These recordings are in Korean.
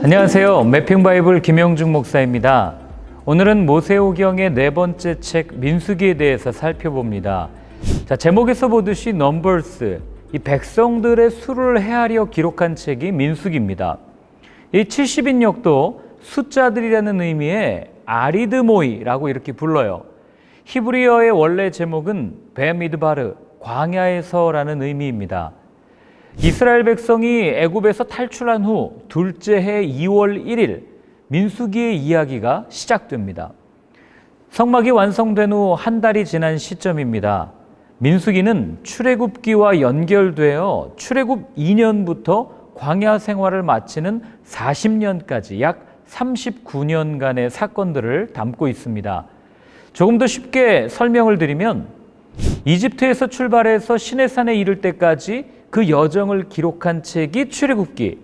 안녕하세요. 매핑바이블 김영중 목사입니다. 오늘은 모세오경의 네 번째 책 민수기에 대해서 살펴봅니다. 제목에서 보듯이 넘버스, 이 백성들의 수를 헤아려 기록한 책이 민수기입니다. 이 70인역도 숫자들이라는 의미의 아리드모이라고 이렇게 불러요. 히브리어의 원래 제목은 베미드바르, 광야에서라는 의미입니다. 이스라엘 백성이 애굽에서 탈출한 후 둘째 해 2월 1일 민수기의 이야기가 시작됩니다. 성막이 완성된 후 한 달이 지난 시점입니다. 민수기는 출애굽기와 연결되어 출애굽 2년부터 광야 생활을 마치는 40년까지 약 39년간의 사건들을 담고 있습니다. 조금 더 쉽게 설명을 드리면 이집트에서 출발해서 시내산에 이를 때까지 그 여정을 기록한 책이 출애굽기,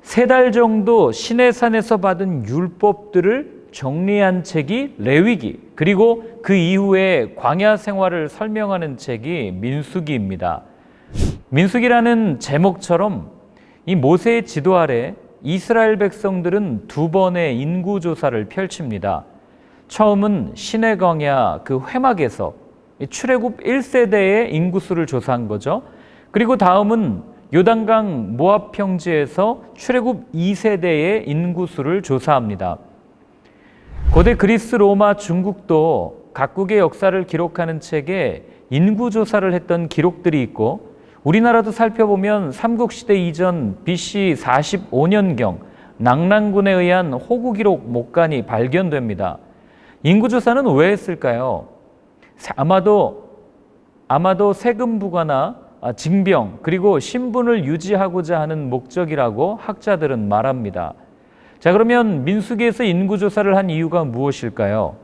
3달 정도 시내산에서 받은 율법들을 정리한 책이 레위기, 그리고 그 이후에 광야 생활을 설명하는 책이 민수기입니다. 민수기라는 제목처럼 이 모세의 지도 아래 이스라엘 백성들은 두 번의 인구조사를 펼칩니다. 처음은 시내 광야 그 회막에서 출애굽 1세대의 인구수를 조사한 거죠. 그리고 다음은 요단강 모압 평지에서 출애굽 2세대의 인구수를 조사합니다. 고대 그리스, 로마, 중국도 각국의 역사를 기록하는 책에 인구조사를 했던 기록들이 있고, 우리나라도 살펴보면 삼국시대 이전 BC 45년경 낙랑군에 의한 호구 기록 목간이 발견됩니다. 인구조사는 왜 했을까요? 아마도 세금 부과나 징병, 그리고 신분을 유지하고자 하는 목적이라고 학자들은 말합니다. 그러면 민수기에서 인구조사를 한 이유가 무엇일까요?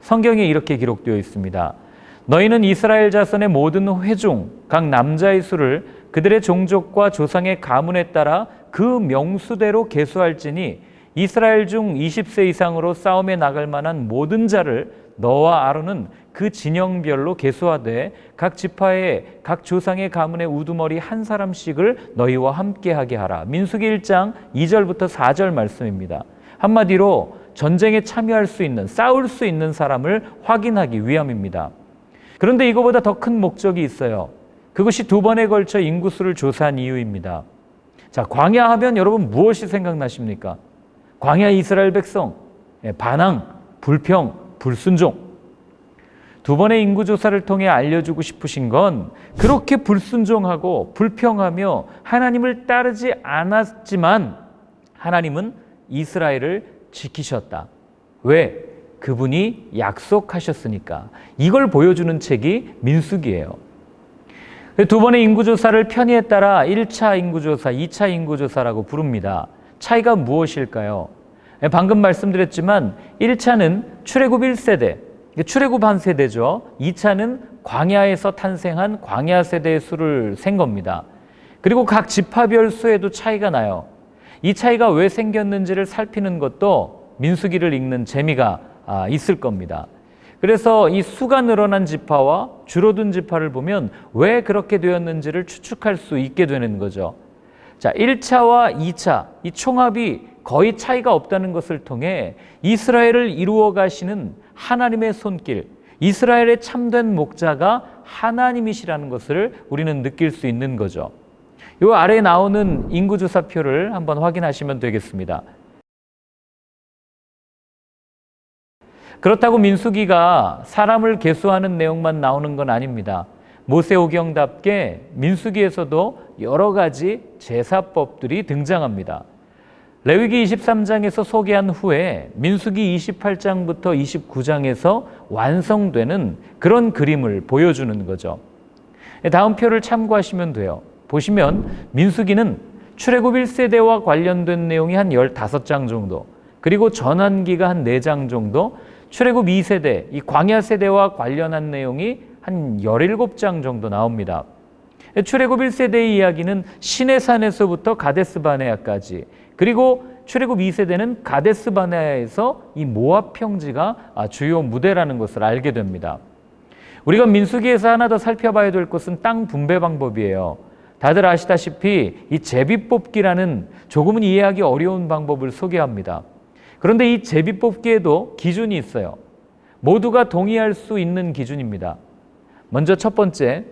성경에 이렇게 기록되어 있습니다. 너희는 이스라엘 자손의 모든 회중, 각 남자의 수를 그들의 종족과 조상의 가문에 따라 그 명수대로 계수할지니 이스라엘 중 20세 이상으로 싸움에 나갈 만한 모든 자를 너와 아론은 그 진영별로 계수하되 각 지파의 각 조상의 가문의 우두머리 한 사람씩을 너희와 함께하게 하라. 민수기 1장 2절부터 4절 말씀입니다. 한마디로 전쟁에 참여할 수 있는, 싸울 수 있는 사람을 확인하기 위함입니다. 그런데 이거보다 더 큰 목적이 있어요. 그것이 두 번에 걸쳐 인구수를 조사한 이유입니다. 광야 하면 여러분 무엇이 생각나십니까? 광야 이스라엘 백성, 반항, 불평, 불순종. 두 번의 인구조사를 통해 알려주고 싶으신 건 그렇게 불순종하고 불평하며 하나님을 따르지 않았지만 하나님은 이스라엘을 지키셨다. 왜? 그분이 약속하셨으니까. 이걸 보여주는 책이 민수기예요. 두 번의 인구조사를 편의에 따라 1차 인구조사, 2차 인구조사라고 부릅니다. 차이가 무엇일까요? 방금 말씀드렸지만 1차는 출애굽 1세대, 출애굽 한 세대죠. 2차는 광야에서 탄생한 광야 세대의 수를 센 겁니다. 그리고 각 지파별 수에도 차이가 나요. 이 차이가 왜 생겼는지를 살피는 것도 민수기를 읽는 재미가 있을 겁니다. 그래서 이 수가 늘어난 지파와 줄어든 지파를 보면 왜 그렇게 되었는지를 추측할 수 있게 되는 거죠. 1차와 2차, 이 총합이 거의 차이가 없다는 것을 통해 이스라엘을 이루어 가시는 하나님의 손길, 이스라엘의 참된 목자가 하나님이시라는 것을 우리는 느낄 수 있는 거죠. 이 아래에 나오는 인구조사표를 한번 확인하시면 되겠습니다. 그렇다고 민수기가 사람을 계수하는 내용만 나오는 건 아닙니다. 모세오경답게 민수기에서도 여러 가지 제사법들이 등장합니다. 레위기 23장에서 소개한 후에 민수기 28장부터 29장에서 완성되는 그런 그림을 보여주는 거죠. 다음 표를 참고하시면 돼요. 보시면 민수기는 출애굽 1세대와 관련된 내용이 한 15장 정도, 그리고 전환기가 한 4장 정도, 출애굽 2세대, 이 광야 세대와 관련한 내용이 한 17장 정도 나옵니다. 출애굽 1세대의 이야기는 시내산에서부터 가데스바네아까지, 그리고 출애굽 2세대는 가데스바네아에서 이 모압 평지가 주요 무대라는 것을 알게 됩니다. 우리가 민수기에서 하나 더 살펴봐야 될 것은 땅 분배 방법이에요. 다들 아시다시피 이 제비뽑기라는 조금은 이해하기 어려운 방법을 소개합니다. 그런데 이 제비뽑기에도 기준이 있어요. 모두가 동의할 수 있는 기준입니다. 먼저 첫 번째,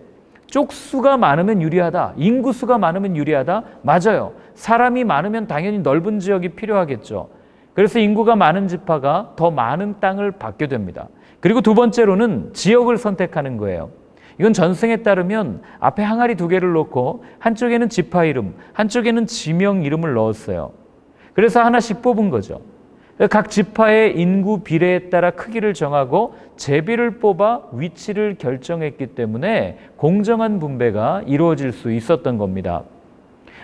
쪽수가 많으면 유리하다. 인구수가 많으면 유리하다. 맞아요. 사람이 많으면 당연히 넓은 지역이 필요하겠죠. 그래서 인구가 많은 지파가 더 많은 땅을 받게 됩니다. 그리고 두 번째로는 지역을 선택하는 거예요. 이건 전승에 따르면 앞에 항아리 두 개를 놓고 한쪽에는 지파 이름, 한쪽에는 지명 이름을 넣었어요. 그래서 하나씩 뽑은 거죠. 각 지파의 인구 비례에 따라 크기를 정하고 제비를 뽑아 위치를 결정했기 때문에 공정한 분배가 이루어질 수 있었던 겁니다.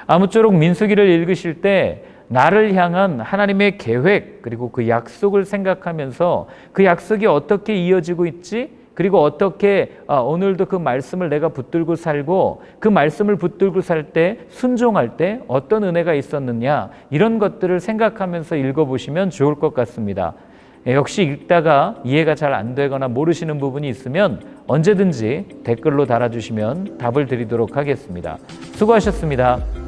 아무쪼록 민수기를 읽으실 때 나를 향한 하나님의 계획 그리고 그 약속을 생각하면서 그 약속이 어떻게 이어지고 있지? 그리고 어떻게 오늘도 그 말씀을 내가 붙들고 살고 그 말씀을 붙들고 살 때 순종할 때 어떤 은혜가 있었느냐 이런 것들을 생각하면서 읽어보시면 좋을 것 같습니다. 역시 읽다가 이해가 잘 안 되거나 모르시는 부분이 있으면 언제든지 댓글로 달아주시면 답을 드리도록 하겠습니다. 수고하셨습니다.